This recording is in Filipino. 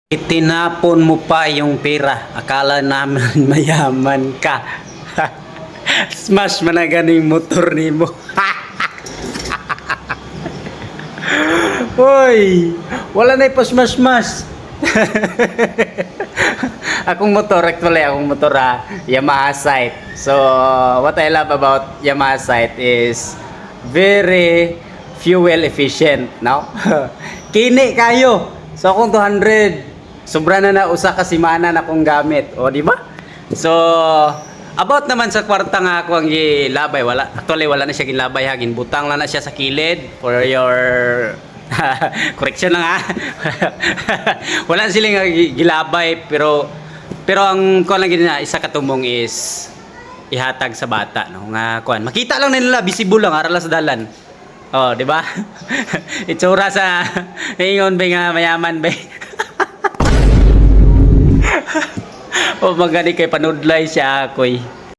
Itinapon mo pa yung pera. Akala namin mayaman ka. Smash man na ganing motor ni mo. Hoy, wala na ipa-smash-smash. Akong motor, actually, akong motor Yamaha Sight. So, what I love about Yamaha Sight is very fuel efficient, no? Kini kayo. So, akong 200, sobra na usa ka simana na akong gamit. O, di ba? So, about naman sa kwarta nga ako ang gilabay, actually wala na siya gilabay ha, ginbutang lang na siya sa kilid for your correction lang ha. Wala na silang gilabay, pero ang kuan lang gina isa katumong is ihatag sa bata, no, nga kuan makita lang nila, visible lang ara sa dalan. Oh, di ba? Itsura sa ingon ba nga mayaman ba. O magani kay panudlay siya ako'y.